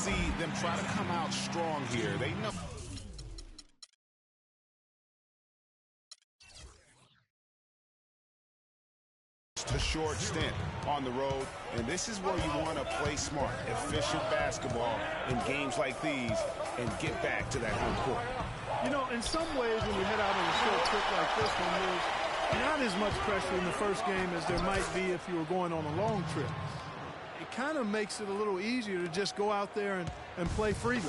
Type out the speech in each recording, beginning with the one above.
see them try to come out strong here. They know. A short stint on the road, and this is where you want to play smart, efficient basketball in games like these and get back to that home court. You know, in some ways, when you head out on a short trip like this one, there's not as much pressure in the first game as there might be if you were going on a long trip. It kind of makes it a little easier to just go out there and play freely.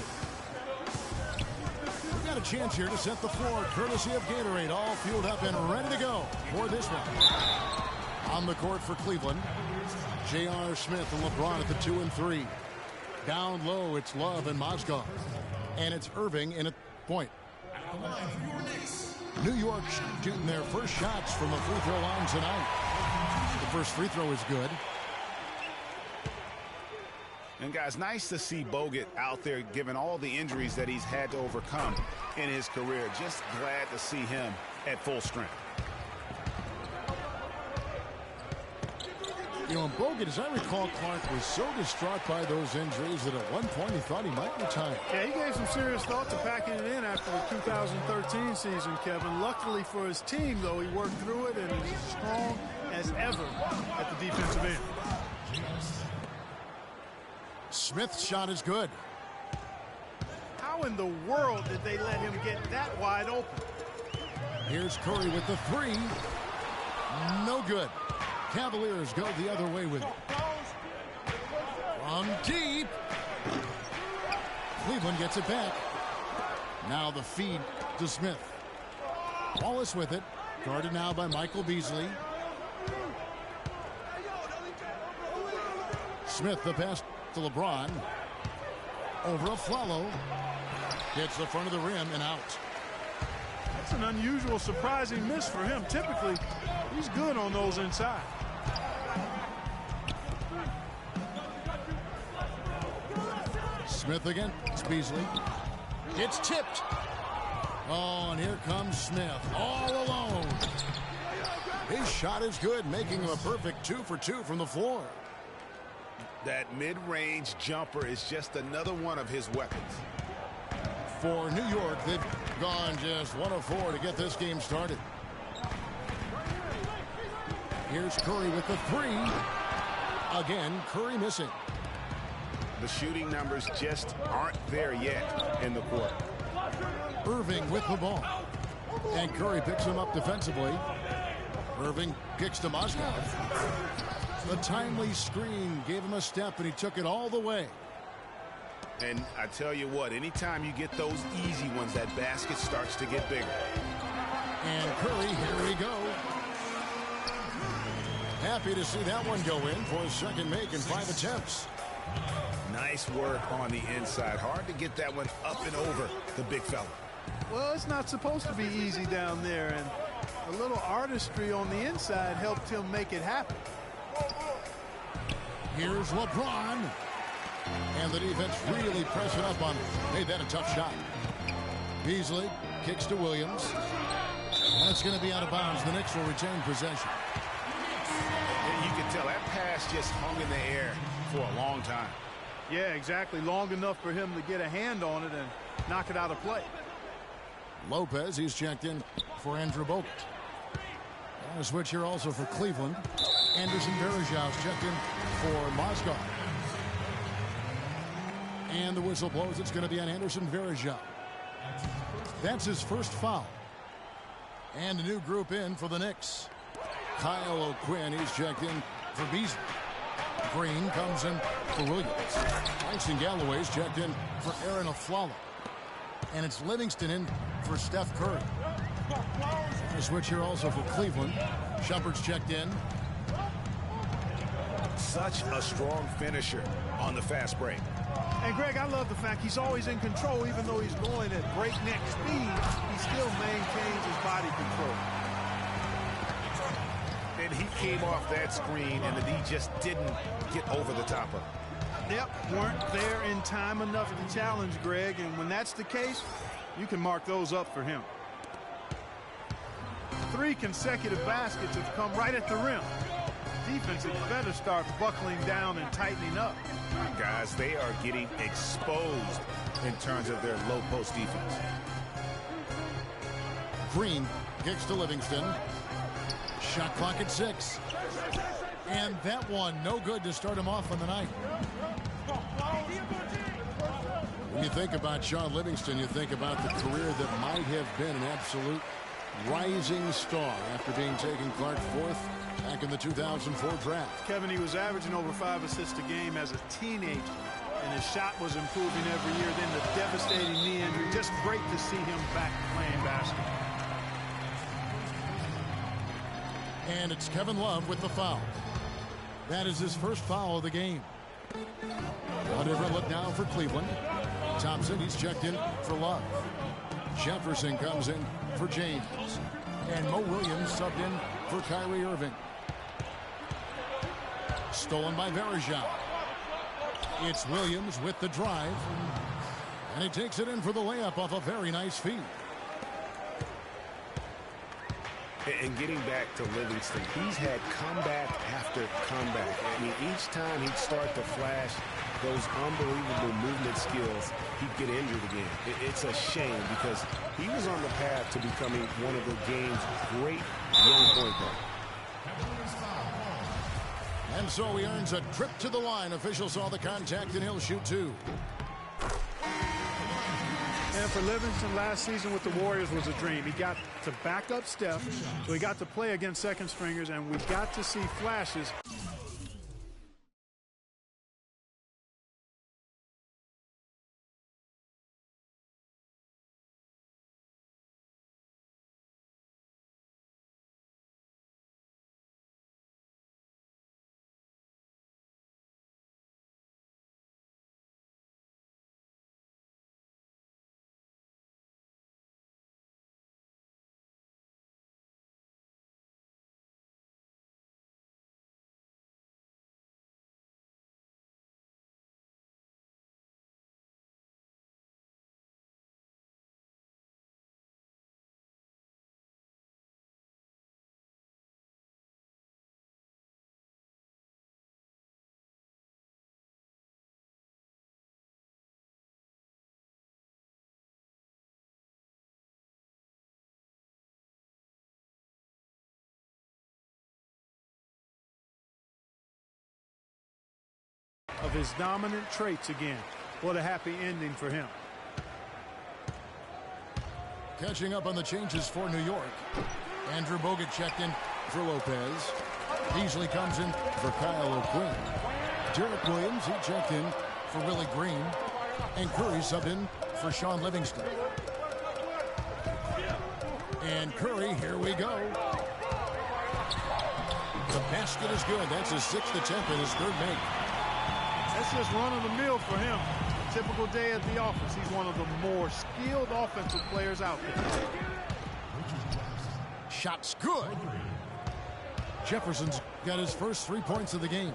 We've got a chance here to set the floor, courtesy of Gatorade, all fueled up and ready to go for this one. On the court for Cleveland, J.R. Smith and LeBron at the 2 and 3. Down low, it's Love and Mozgov. And it's Irving in a point. New York shooting their first shots from the free throw line tonight. The first free throw is good. And guys, nice to see Bogut out there given all the injuries that he's had to overcome in his career. Just glad to see him at full strength. You know, Bogut, as I recall, Clark was so distraught by those injuries that at one point he thought he might retire. Yeah, he gave some serious thought to packing it in after the 2013 season, Kevin. Luckily for his team, though, he worked through it and is as strong as ever at the defensive end. Smith's shot is good. How in the world did they let him get that wide open? Here's Curry with the 3. No good. Cavaliers go the other way with it. From deep. Cleveland gets it back. Now the feed to Smith. Wallace with it. Guarded now by Michael Beasley. Smith the pass to LeBron. Over Aflalo. Hits the front of the rim and out. That's an unusual, surprising miss for him. Typically, he's good on those inside. Smith again. It's Beasley. It's tipped. Oh, and here comes Smith all alone. His shot is good, making him a perfect 2 for 2 from the floor. That mid-range jumper is just another one of his weapons. For New York, they've gone just 1 of 4 to get this game started. Here's Curry with the 3. Again, Curry missing. The shooting numbers just aren't there yet in the quarter. Irving with the ball. And Curry picks him up defensively. Irving kicks to Mozgov. The timely screen gave him a step, and he took it all the way. And I tell you what, anytime you get those easy ones, that basket starts to get bigger. And Curry, here we go. Happy to see that one go in for a second make in 5 attempts. Nice work on the inside. Hard to get that one up and over the big fella. Well, it's not supposed to be easy down there, and a little artistry on the inside helped him make it happen. Here's LeBron. And the defense really pressing up on him. Made that a tough shot. Beasley kicks to Williams. That's going to be out of bounds. The Knicks will retain possession. And you can tell that pass just hung in the air for a long time. Yeah, exactly. Long enough for him to get a hand on it and knock it out of play. Lopez, he's checked in for Andrew Bogut. And a switch here also for Cleveland. Anderson Varejau's checked in for Mozgov. And the whistle blows. It's going to be on Anderson Varejau. That's his first foul. And a new group in for the Knicks. Kyle O'Quinn, he's checked in for Beasley. Green comes in for Williams. Langston Galloway's checked in for Aaron Aflalo. And it's Livingston in for Steph Curry. A switch here also for Cleveland. Shumpert's checked in. Such a strong finisher on the fast break. And Greg, I love the fact he's always in control. Even though he's going at breakneck speed, he still maintains his body control. And he came off that screen, and the D just didn't get over the top of it. Yep, weren't there in time enough to challenge Greg, and when that's the case, you can mark those up for him. 3 consecutive baskets have come right at the rim. defense had better start buckling down and tightening up. Guys, they are getting exposed in terms of their low post defense. Green kicks to Livingston. Shot clock at 6. And that one, no good to start him off on the night. When you think about Sean Livingston, you think about the career that might have been an absolute rising star after being taken Clark 4th back in the 2004 draft. Kevin, he was averaging over 5 assists a game as a teenager, and his shot was improving every year. Then the devastating knee injury. Just great to see him back playing basketball. And it's Kevin Love with the foul. That is his first foul of the game. A different look now for Cleveland. Thompson, he's checked in for Love. Jefferson comes in for James. And Mo Williams subbed in for Kyrie Irving. Stolen by Verejao. It's Williams with the drive. And he takes it in for the layup off a very nice feed. And getting back to Livingston, he's had comeback after comeback. I mean, each time he'd start to flash those unbelievable movement skills, he'd get injured again. It's a shame because he was on the path to becoming one of the game's great young point guards. And so he earns a trip to the line. Officials saw the contact, and he'll shoot 2. And for Livingston, last season with the Warriors was a dream. He got to back up Steph, so he got to play against second stringers, and we got to see flashes. Of his dominant traits again. What a happy ending for him. Catching up on the changes for New York. Andrew Bogut checked in for Lopez. Beasley comes in for Kyle O'Quinn. Derek Williams, he checked in for Willie Green. And Curry subbed in for Sean Livingston. And Curry, here we go. The basket is good. That's his 6th attempt and his 3rd make. That's just run-of-the-mill for him. A typical day at the office. He's one of the more skilled offensive players out there. Shot's good. Jefferson's got his first 3 points of the game.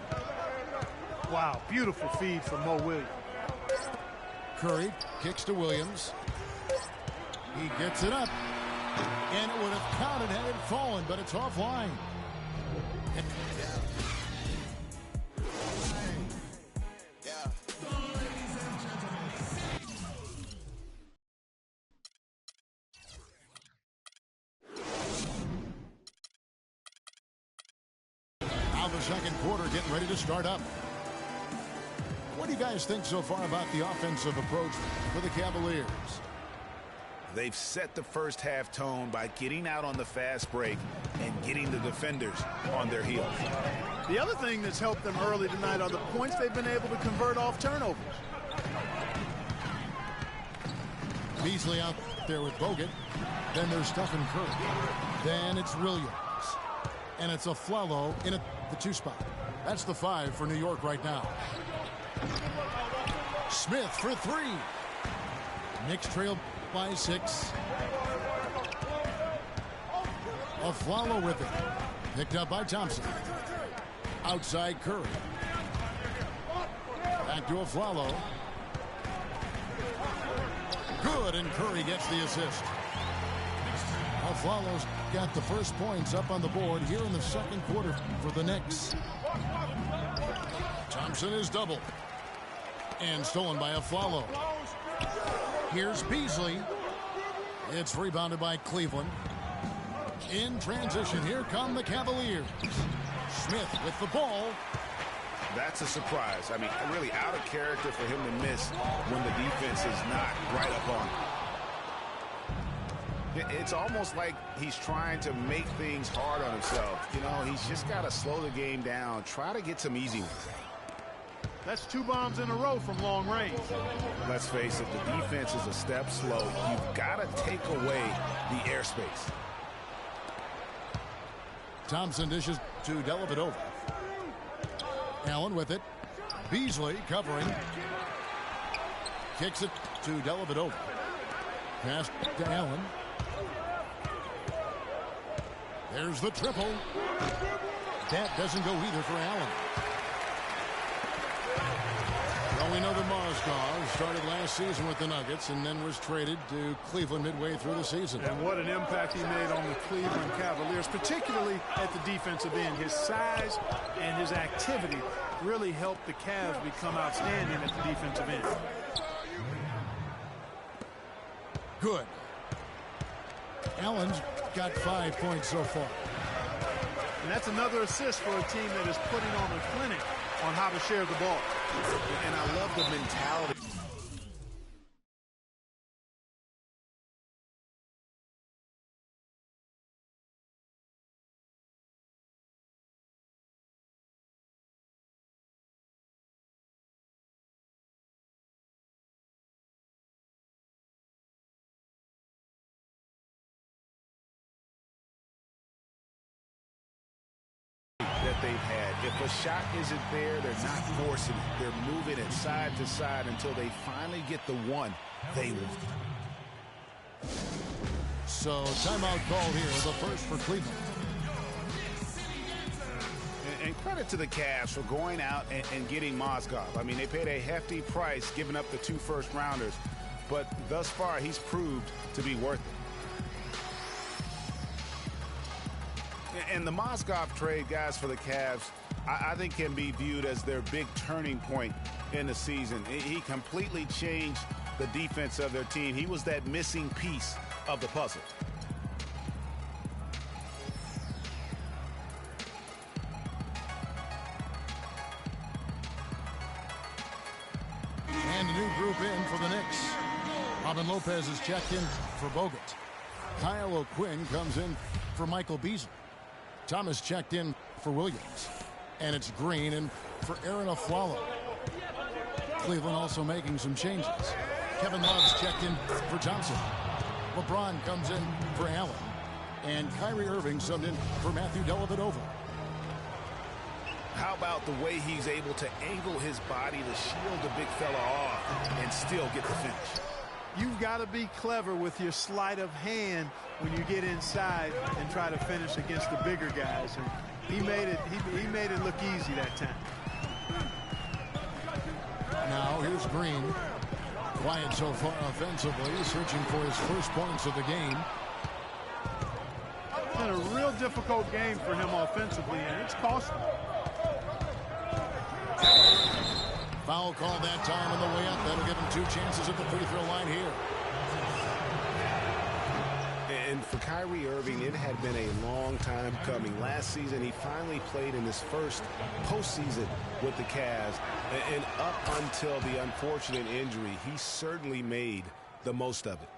Wow, beautiful feed from Mo Williams. Curry kicks to Williams. He gets it up. And it would have counted had it fallen, but it's offline. Second quarter getting ready to start up. What do you guys think so far about the offensive approach for the Cavaliers? They've set the first half tone by getting out on the fast break and getting the defenders on their heels. The other thing that's helped them early tonight are the points they've been able to convert off turnovers. Beasley out there with Bogut. Then there's Stephen Curry. Then it's Williams. And it's a Flalo in the 2 spot. That's the 5 for New York right now. Smith for 3. Knicks trail by 6. Flalo with it. Picked up by Thompson. Outside Curry. Back to Flalo. Good, and Curry gets the assist. Flalo's got the first points up on the board here in the second quarter for the Knicks. Thompson is doubled. And stolen by Afflalo. Here's Beasley. It's rebounded by Cleveland. In transition, here come the Cavaliers. Smith with the ball. That's a surprise. I mean, really out of character for him to miss when the defense is not right up on him. It's almost like he's trying to make things hard on himself. You know, he's just got to slow the game down, try to get some easy ones. That's 2 bombs in a row from long range. Let's face it, the defense is a step slow. You've got to take away the airspace. Thompson dishes to Dellavedova. Allen with it. Beasley covering. Kicks it to Dellavedova. Pass to Allen. There's the triple. That doesn't go either for Allen. Well, we know that Mozgov started last season with the Nuggets and then was traded to Cleveland midway through the season. And what an impact he made on the Cleveland Cavaliers, particularly at the defensive end. His size and his activity really helped the Cavs become outstanding at the defensive end. Good. Allen's got 5 points so far. And that's another assist for a team that is putting on a clinic on how to share the ball. And I love the mentality. That they've had. If a shot isn't there, they're not forcing it. They're moving it side to side until they finally get the one they want. So timeout called here, the first for Cleveland. And credit to the Cavs for going out and getting Mozgov. I mean, they paid a hefty price giving up the 2 first-rounders, but thus far he's proved to be worth it. And the Mozgov trade, guys, for the Cavs, I think can be viewed as their big turning point in the season. He completely changed the defense of their team. He was that missing piece of the puzzle. And a new group in for the Knicks. Robin Lopez is checked in for Bogut. Kyle O'Quinn comes in for Michael Beasley. Thomas checked in for Williams. And it's Green in for Aaron Afflalo. Cleveland also making some changes. Kevin Love's checked in for Thompson. LeBron comes in for Allen. And Kyrie Irving subbed in for Matthew Dellavedova. How about the way he's able to angle his body to shield the big fella off and still get the finish? You've got to be clever with your sleight of hand when you get inside and try to finish against the bigger guys. And he made it look easy that time. Now here's Green. Quiet so far offensively, searching for his first points of the game. It's been a real difficult game for him offensively, and it's costly. Foul call that time on the way up. That'll give him 2 chances at the free throw line here. And for Kyrie Irving, it had been a long time coming. Last season, he finally played in his first postseason with the Cavs. And up until the unfortunate injury, he certainly made the most of it.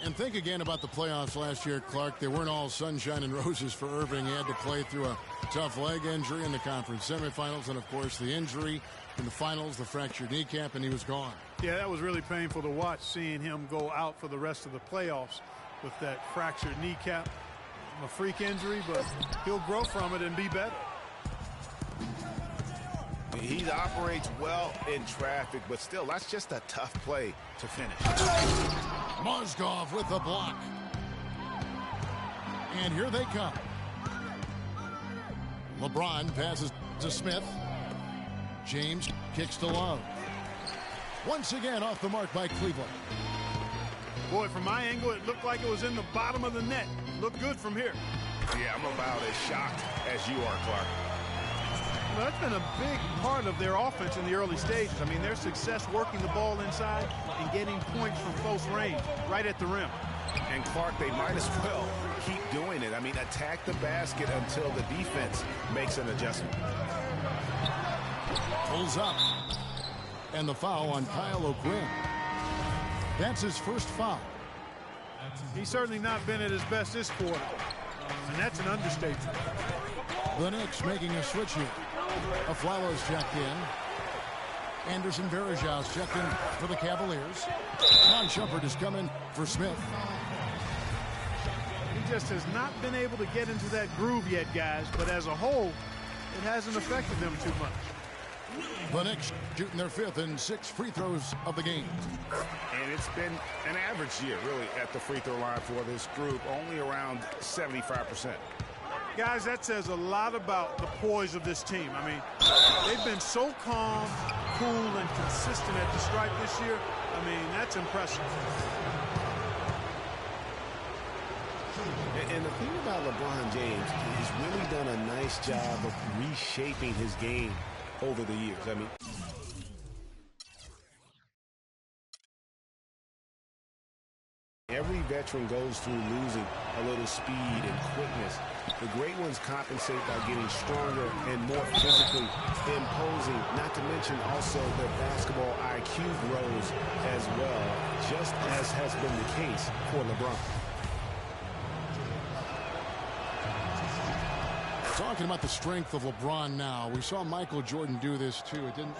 And think again about the playoffs last year, Clark. They weren't all sunshine and roses for Irving. He had to play through a tough leg injury in the conference semifinals, and, of course, the injury in the finals, the fractured kneecap, and he was gone. Yeah, that was really painful to watch, seeing him go out for the rest of the playoffs with that fractured kneecap. A freak injury, but he'll grow from it and be better. He operates well in traffic, but still, that's just a tough play to finish. Mozgov with the block. And here they come. LeBron passes to Smith. James kicks to Love. Once again off the mark by Cleveland. Boy, from my angle, it looked like it was in the bottom of the net. Looked good from here. Yeah, I'm about as shocked as you are, Clark. Well, that's been a big part of their offense in the early stages. I mean, their success working the ball inside and getting points from close range, right at the rim. And Clark, they might as well keep doing it. I mean, attack the basket until the defense makes an adjustment. Pulls up. And the foul on Kyle O'Quinn. That's his first foul. He's certainly not been at his best this quarter. And that's an understatement. The Knicks making a switch here. Aflalo's checked in. Anderson Varejão's checked in for the Cavaliers. Ron Shumpert is coming for Smith. He just has not been able to get into that groove yet, guys. But as a whole, it hasn't affected them too much. The Knicks shooting their 5th and 6th free throws of the game. And it's been an average year, really, at the free throw line for this group, only around 75%. Guys, that says a lot about the poise of this team. I mean, they've been so calm, cool, and consistent at the stripe this year. I mean, that's impressive. And the thing about LeBron James, he's really done a nice job of reshaping his game over the years. I mean, every veteran goes through losing a little speed and quickness. The great ones compensate by getting stronger and more physically imposing, not to mention also their basketball IQ grows as well, just as has been the case for LeBron. Talking about the strength of LeBron now, we saw Michael Jordan do this too. It didn't.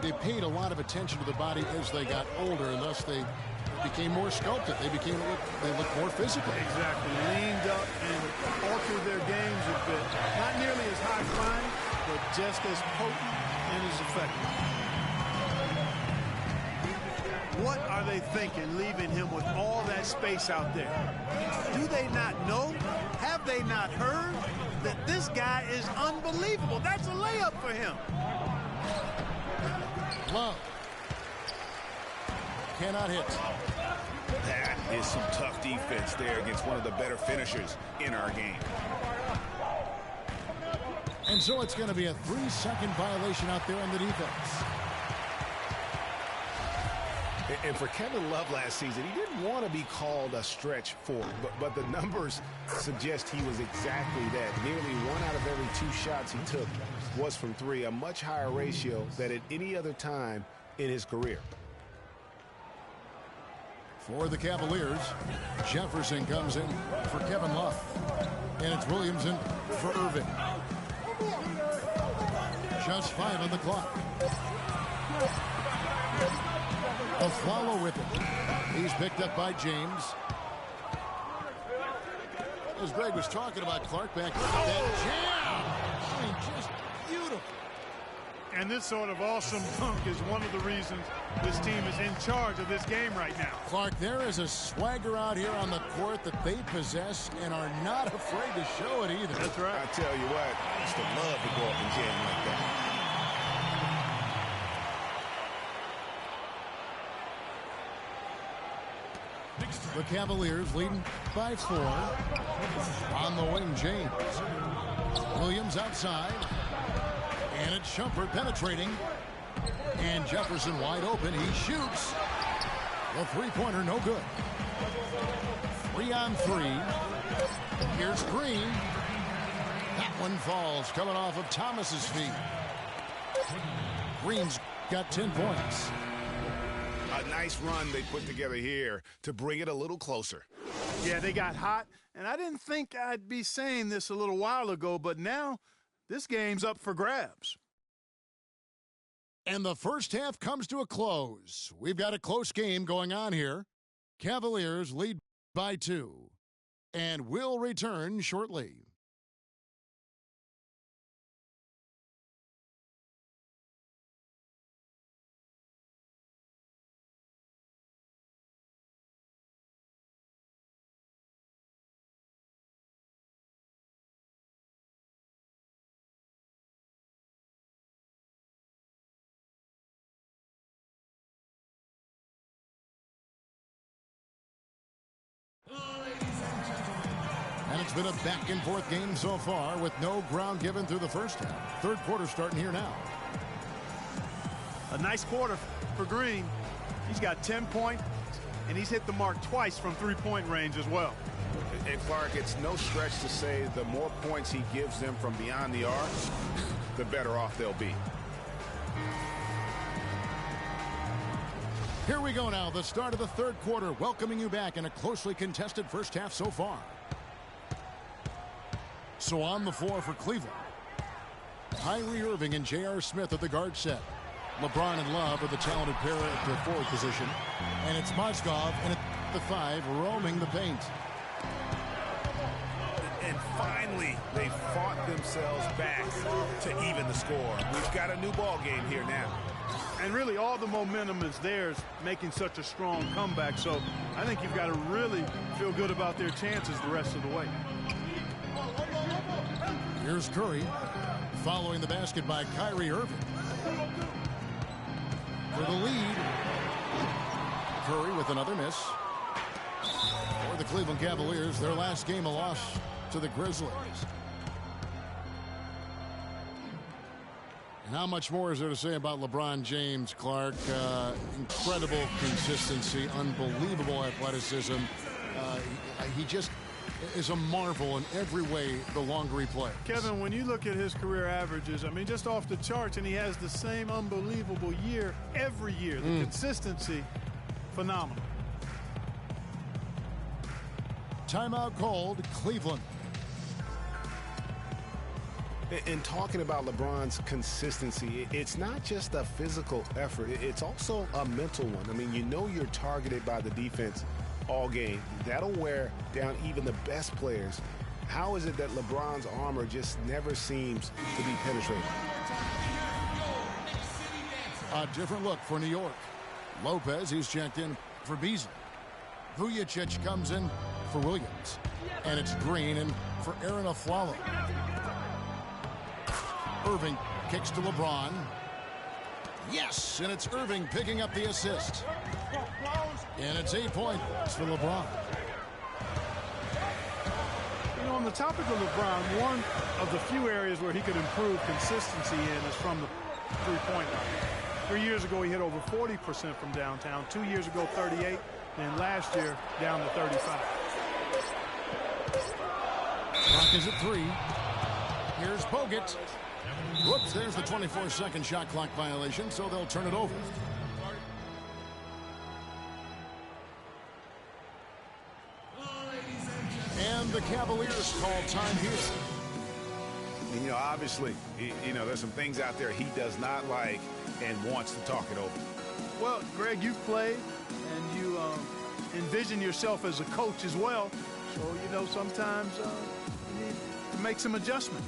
They paid a lot of attention to the body as they got older, and thus they became more sculpted. They looked more physical. Exactly, leaned up and altered their games a bit. Not nearly as high flying, but just as potent and as effective. What are they thinking, leaving him with all that space out there? Do they not know? Have they not heard that this guy is unbelievable? That's a layup for him. Love. Cannot hit. That is some tough defense there against one of the better finishers in our game. And so it's going to be a 3-second violation out there on the defense. And for Kevin Love last season, he didn't want to be called a stretch forward, but the numbers suggest he was exactly that. Nearly 1 out of every 2 shots he took was from 3, a much higher ratio than at any other time in his career. For the Cavaliers, Jefferson comes in for Kevin Love. And it's Williamson for Irving. Just 5 on the clock. Aflalo with it. He's picked up by James. As Greg was talking about, Clark back there. That jam! I mean, just beautiful. And this sort of awesome dunk is one of the reasons this team is in charge of this game right now. Clark, there is a swagger out here on the court that they possess and are not afraid to show it either. That's right. I tell you what, I used to love to go up and jam like that. The Cavaliers leading by 4. On the wing, James. Williams outside. And it's Shumpert penetrating. And Jefferson wide open. He shoots. The three-pointer no good. 3 on 3. Here's Green. That one falls coming off of Thomas's feet. Green's got 10 points. A nice run they put together here to bring it a little closer. Yeah, they got hot, and I didn't think I'd be saying this a little while ago, but now this game's up for grabs. And the first half comes to a close. We've got a close game going on here. Cavaliers lead by 2, and will return shortly. It's been a back-and-forth game so far with no ground given through the first half. Third quarter starting here now. A nice quarter for Green. He's got 10 points, and he's hit the mark twice from three-point range as well. And Clark, it's no stretch to say the more points he gives them from beyond the arc, the better off they'll be. Here we go now, the start of the third quarter, welcoming you back in a closely contested first half so far. So on the floor for Cleveland, Kyrie Irving and J.R. Smith at the guard set. LeBron and Love are the talented pair at the forward position. And it's Mozgov and at the 5 roaming the paint. And finally, they fought themselves back to even the score. We've got a new ball game here now. And really, all the momentum is theirs, making such a strong comeback. So I think you've got to really feel good about their chances the rest of the way. Here's Curry, following the basket by Kyrie Irving. For the lead, Curry with another miss. For the Cleveland Cavaliers, their last game a loss to the Grizzlies. And how much more is there to say about LeBron James, Clark? Incredible consistency, unbelievable athleticism. He just is a marvel in every way the longer he plays. Kevin, when you look at his career averages, I mean, just off the charts, and he has the same unbelievable year every year. The consistency, phenomenal. Timeout called, Cleveland. In talking about LeBron's consistency, it's not just a physical effort. It's also a mental one. I mean, you know you're targeted by the defense all game. That'll wear down even the best players. How is it that LeBron's armor just never seems to be penetrated? A different look for New York. Lopez, he's checked in for Beasley. Vujicic comes in for Williams. And it's Green in for Aaron Aflalo. Irving kicks to LeBron. Yes, and it's Irving picking up the assist. And it's 8 points for LeBron. You know, on the topic of LeBron, one of the few areas where he could improve consistency in is from the three-point line. 3 years ago, he hit over 40% from downtown. 2 years ago, 38. And last year, down to 35. Clock is at 3. Here's Bogut. Whoops, there's the 24-second shot clock violation, so they'll turn it over. And the Cavaliers call time here. And, you know, obviously, you know, there's some things out there he does not like and wants to talk it over. Well, Greg, you've played, and you envision yourself as a coach as well. So, you know, sometimes you need to make some adjustments.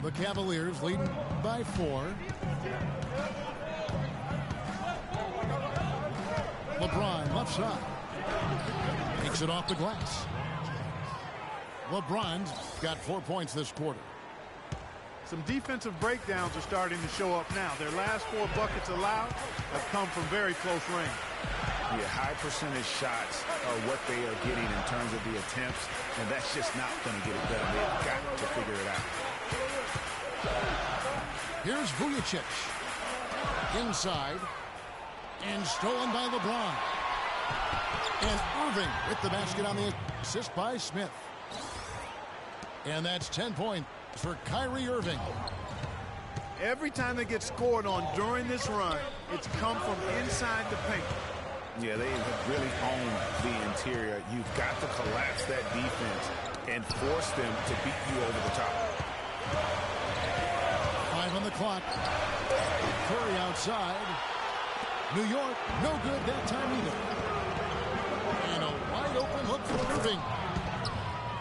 The Cavaliers leading by 4. LeBron left side. Takes it off the glass. LeBron's got 4 points this quarter. Some defensive breakdowns are starting to show up now. Their last 4 buckets allowed have come from very close range. Yeah, high percentage shots are what they are getting in terms of the attempts, and that's just not going to get it done. They've got to figure it out. Here's Vujicic. Inside. And stolen by LeBron. And Irving with the basket on the assist by Smith. And that's 10 points for Kyrie Irving. Every time they get scored on during this run, it's come from inside the paint. Yeah, they have really owned the interior. You've got to collapse that defense and force them to beat you over the top. 5 on the clock. Curry outside. New York, no good that time either. And a wide open look for Irving.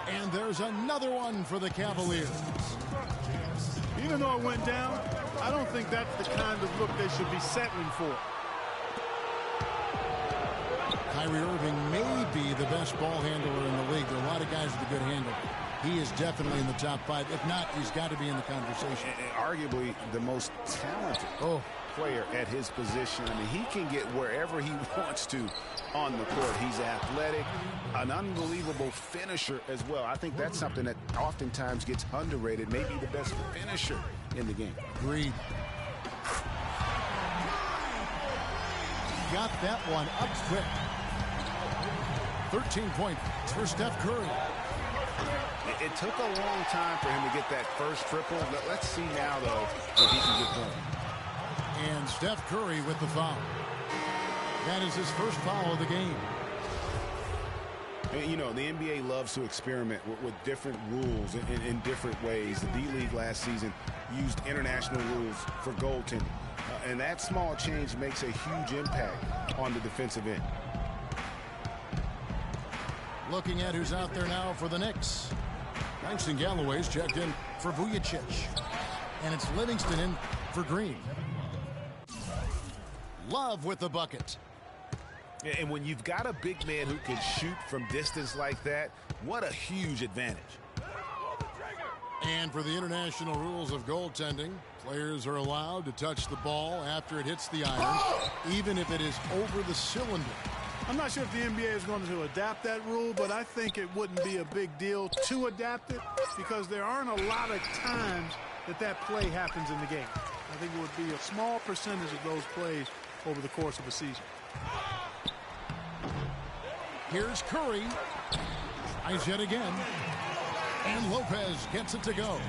And there's another one for the Cavaliers. Even though it went down, I don't think that's the kind of look they should be settling for. Kyrie Irving may be the best ball handler in the league. There are a lot of guys with a good handle. He is definitely in the top 5. If not, he's got to be in the conversation. And arguably the most talented player at his position. I mean, he can get wherever he wants to on the court. He's athletic, an unbelievable finisher as well. I think that's something that oftentimes gets underrated. Maybe the best finisher in the game. Agreed. Got that one up quick. 13 points for Steph Curry. It took a long time for him to get that first triple. Let's see now, though, if he can get going. And Steph Curry with the foul. That is his first foul of the game. And, you know, the NBA loves to experiment with different rules in different ways. The D-League last season used international rules for goaltending. And that small change makes a huge impact on the defensive end. Looking at who's out there now for the Knicks. Langston Galloway's checked in for Vujacic. And it's Livingston in for Green. Love with the bucket. And when you've got a big man who can shoot from distance like that, what a huge advantage. And for the international rules of goaltending, players are allowed to touch the ball after it hits the iron, even if it is over the cylinder. I'm not sure if the NBA is going to adapt that rule, but I think it wouldn't be a big deal to adapt it because there aren't a lot of times that play happens in the game. I think it would be a small percentage of those plays over the course of a season. Here's Curry. Tries yet again. And Lopez gets it to go.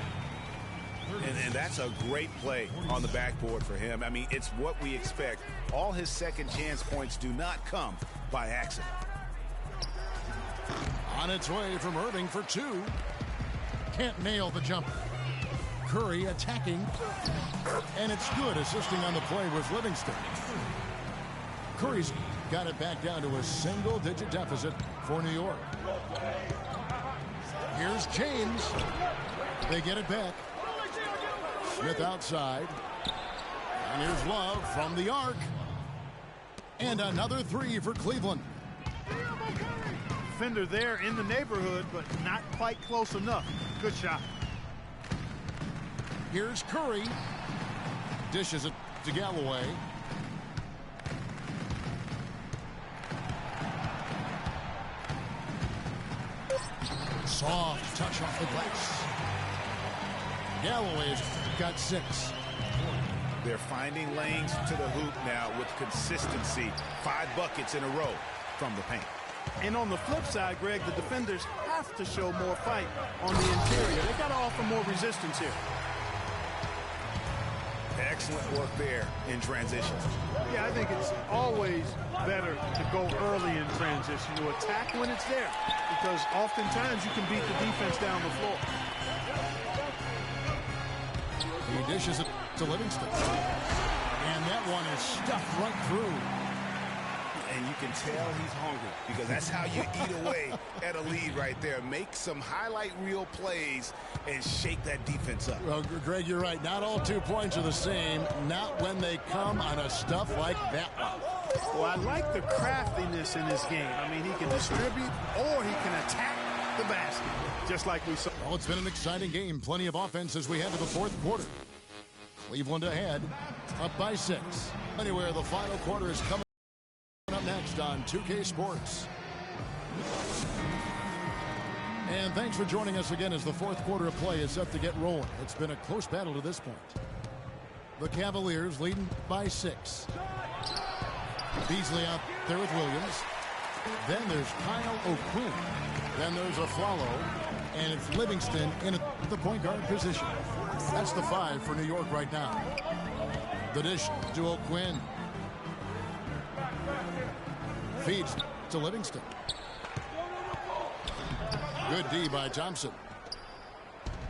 And that's a great play on the backboard for him. I mean, it's what we expect. All his second chance points do not come by accident. On its way from Irving for 2. Can't nail the jumper. Curry attacking. And it's good. Assisting on the play was Livingston. Curry's got it back down to a single-digit deficit for New York. Here's James. They get it back. Smith outside. And here's Love from the arc. And another 3 for Cleveland. Defender there in the neighborhood, but not quite close enough. Good shot. Here's Curry. Dishes it to Galloway. Soft touch off the glass. Galloway's got 6. They're finding lanes to the hoop now with consistency. 5 buckets in a row from the paint. And on the flip side, Greg, the defenders have to show more fight on the interior. They've got to offer more resistance here. Excellent work there in transition. Yeah, I think it's always better to go early in transition, to attack when it's there, because oftentimes you can beat the defense down the floor. He dishes it to Livingston. And that one is stuffed right through. And you can tell he's hungry because that's how you eat away at a lead right there. Make some highlight reel plays and shake that defense up. Well, Greg, you're right. Not all 2 points are the same. Not when they come on a stuff like that one. Well, I like the craftiness in this game. I mean, he can distribute or he can attack the basket, just like we saw. Well, it's been an exciting game. Plenty of offense as we head to the 4th quarter. Cleveland ahead, up by 6. Anywhere, the final quarter is coming up next on 2K Sports. And thanks for joining us again as the 4th quarter of play is set to get rolling. It's been a close battle to this point. The Cavaliers leading by 6. Beasley out there with Williams. Then there's Kyle O'Quinn. Then there's a follow. And it's Livingston in the point guard position. That's the 5 for New York right now. The dish to O'Quinn. Feeds to Livingston. Good D by Thompson.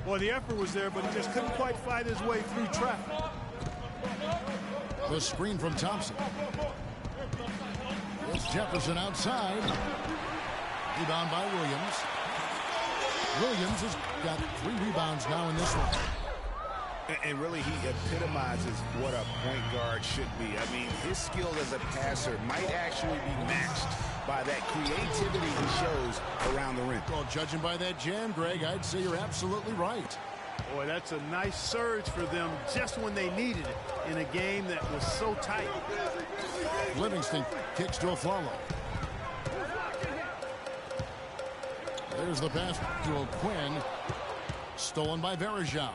Well, the effort was there, but he just couldn't quite fight his way through traffic. The screen from Thompson. It's Jefferson outside. Rebound by Williams. Williams has got 3 rebounds now in this one. And really, he epitomizes what a point guard should be. I mean, his skill as a passer might actually be matched by that creativity he shows around the rim. Well, judging by that jam, Greg, I'd say you're absolutely right. Boy, that's a nice surge for them just when they needed it in a game that was so tight. Livingston kicks to Aflalo. There's the pass to O'Quinn. Stolen by Verajao.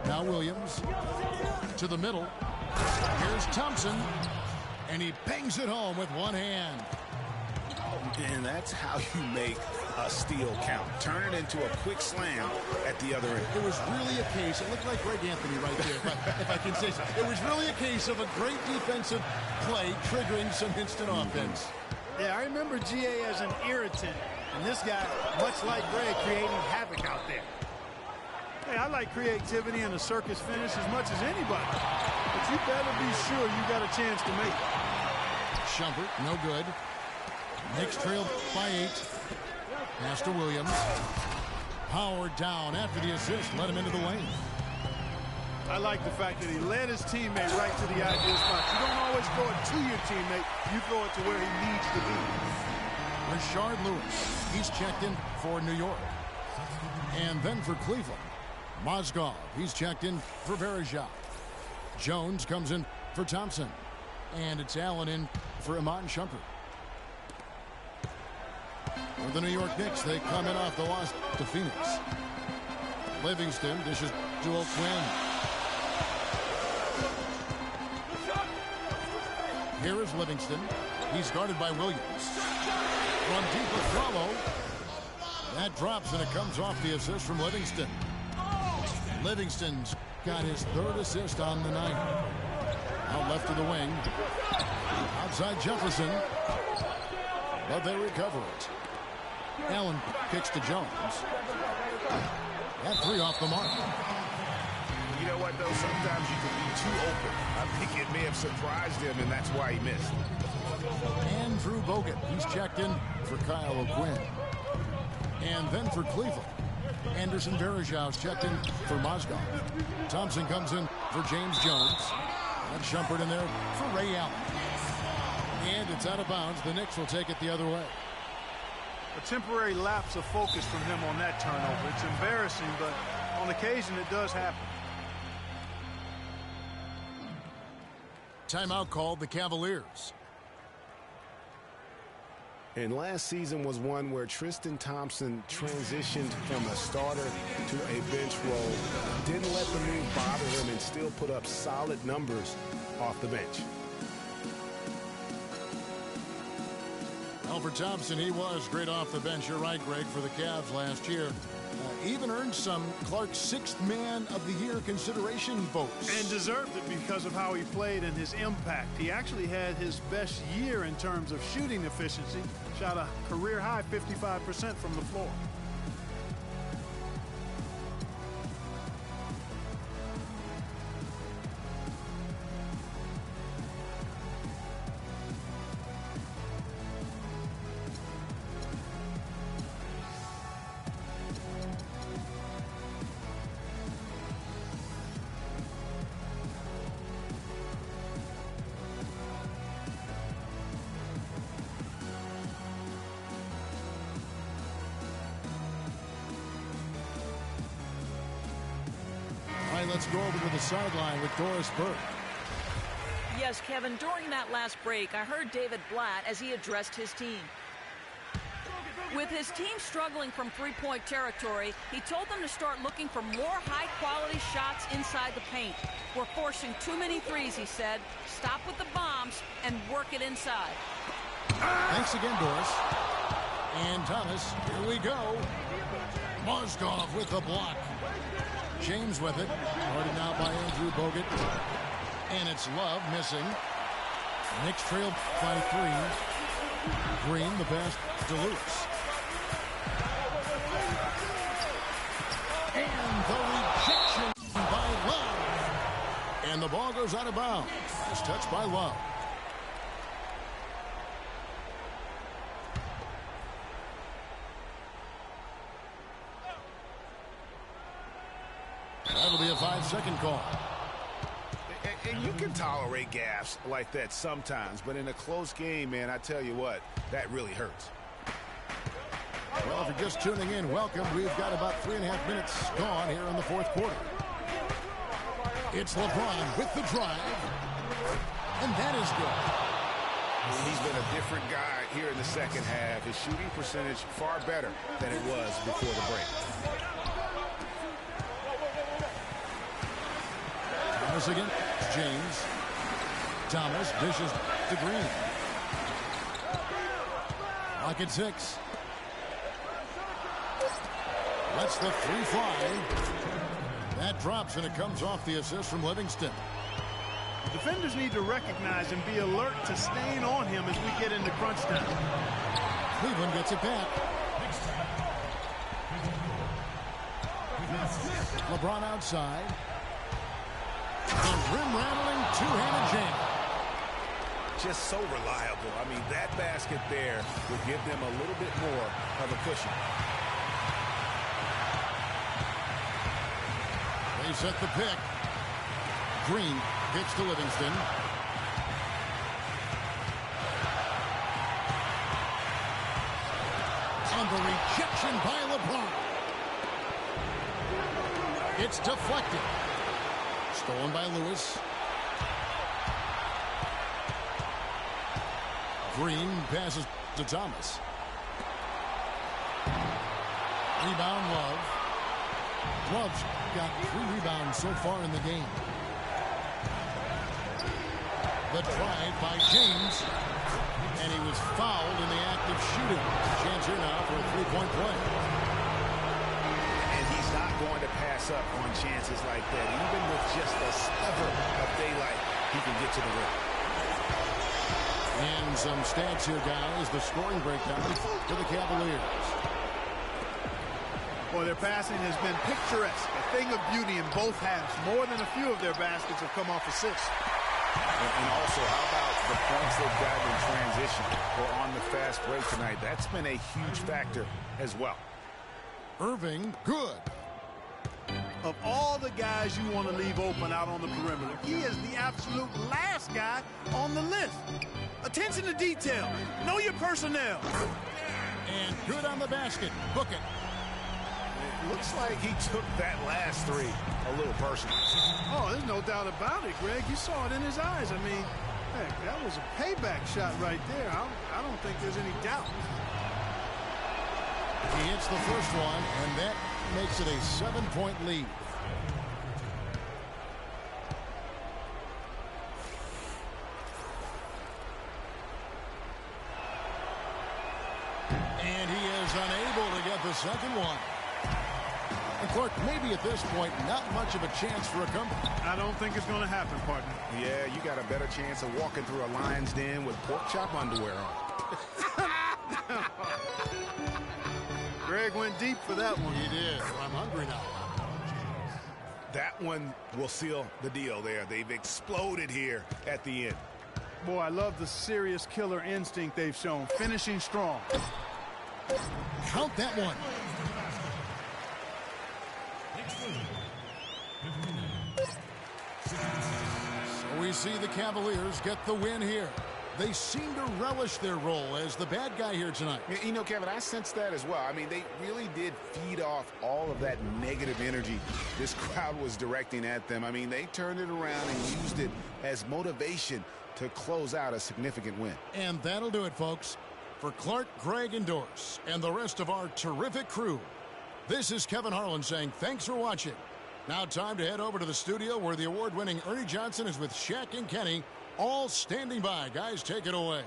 Now Williams to the middle. Here's Thompson. And he bangs it home with one hand. And that's how you make a steal count. Turn it into a quick slam at the other end. It was really a case, it looked like Greg Anthony right there, if I can say so. It was really a case of a great defensive play triggering some instant offense. Yeah, I remember GA as an irritant. And this guy, much like Greg, creating havoc out there. Hey, I like creativity and a circus finish as much as anybody. But you better be sure you got a chance to make it. Shumpert, no good. Knicks trail by 8. Pass to Williams. Howard down after the assist. Let him into the lane. I like the fact that he led his teammate right to the ideal spot. You don't always throw it to your teammate. You throw it to where he needs to be. Rashard Lewis. He's checked in for New York. And then for Cleveland. Mozgov. He's checked in for Verajao. Jones comes in for Thompson. And it's Allen in for Iman Shumpert. For the New York Knicks, they come in off the loss to Phoenix. Livingston dishes to O'Quinn. Here is Livingston. He's guarded by Williams. From deep with Frollo. That drops and it comes off the assist from Livingston. Livingston's got his 3rd assist on the night. Out left of the wing. Outside Jefferson. But they recover it. Allen kicks to Jones. That 3 off the mark. You know what, though? Sometimes you can be too open. I think it may have surprised him, and that's why he missed. Andrew Bogut. He's checked in for Kyle O'Quinn. And then for Cleveland, Anderson Verajao's checked in for Mozgov. Thompson comes in for James Jones. And Shumpert in there for Ray Allen. And it's out of bounds. The Knicks will take it the other way. A temporary lapse of focus from him on that turnover. It's embarrassing, but on occasion it does happen. Timeout called the Cavaliers. And last season was one where Tristan Thompson transitioned from a starter to a bench role. Didn't let the move bother him and still put up solid numbers off the bench. Well, for Thompson, he was great off the bench. You're right, Greg, for the Cavs last year. Even earned some Clark's 6th Man of the Year consideration votes. And deserved it because of how he played and his impact. He actually had his best year in terms of shooting efficiency. Shot a career-high 55% from the floor. Let's go over to the sideline with Doris Burke. Yes, Kevin, during that last break, I heard David Blatt as he addressed his team. With his team struggling from three-point territory, he told them to start looking for more high-quality shots inside the paint. We're forcing too many threes, he said. Stop with the bombs and work it inside. Thanks again, Doris. And Thomas, here we go. Mozgov with the block. James with it. Guarded now by Andrew Bogut. And it's Love missing. Knicks trail by 3. Green, the pass to Lewis. And the rejection by Love. And the ball goes out of bounds. It's touched by Love. That'll be a 5-second call. And you can tolerate gaffes like that sometimes, but in a close game, man, I tell you what, that really hurts. Well, if you're just tuning in, welcome. We've got about 3.5 minutes gone here in the fourth quarter. It's LeBron with the drive, and that is good. He's been a different guy here in the second half. His shooting percentage far better than it was before the break. Thomas again. James. Thomas dishes to Green. Rocket 6. Lets the 3 fly. That drops, and it comes off the assist from Livingston. Defenders need to recognize and be alert to staying on him as we get into crunch time. Cleveland gets it back. LeBron outside. The rim-rattling two-handed jam. Just so reliable. I mean, that basket there would give them a little bit more of a cushion. They set the pick. Green gets to Livingston. And the rejection by LeBron. It's deflected. Stolen by Lewis. Green passes to Thomas. Rebound Love. Love's got 3 rebounds so far in the game. The drive by James. And he was fouled in the act of shooting. Chance here now for a 3-point play. And he's not going to pass up on chances like that. Even with just a sliver of daylight, he can get to the rim. And some stats here, guys. The scoring breakdown for the Cavaliers. Boy, their passing has been picturesque. A thing of beauty in both halves. More than a few of their baskets have come off assists. And also, how about the points they've gotten in transition or on the fast break tonight? That's been a huge factor as well. Irving, good. Of all the guys you want to leave open out on the perimeter, he is the absolute last guy on the list. Attention to detail. Know your personnel. And good on the basket. Book it. It looks like he took that last 3 a little personal. Oh, there's no doubt about it, Greg. You saw it in his eyes. I mean, heck, that was a payback shot right there. I don't think there's any doubt. He hits the first one, and that makes it a 7-point lead. And he is unable to get the second one. And Clark, maybe at this point, not much of a chance for a comeback. I don't think it's going to happen, partner. Yeah, you got a better chance of walking through a lion's den with pork chop underwear on. Greg went deep for that one. He did. Well, I'm hungry now. That one will seal the deal there. They've exploded here at the end. Boy, I love the serious killer instinct they've shown. Finishing strong. Count that one. So we see the Cavaliers get the win here. They seem to relish their role as the bad guy here tonight. You know, Kevin, I sense that as well. I mean, they really did feed off all of that negative energy this crowd was directing at them. I mean, they turned it around and used it as motivation to close out a significant win. And that'll do it, folks. For Clark, Greg, and Doris, and the rest of our terrific crew, this is Kevin Harlan saying thanks for watching. Now time to head over to the studio where the award-winning Ernie Johnson is with Shaq and Kenny, all standing by. Guys, take it away.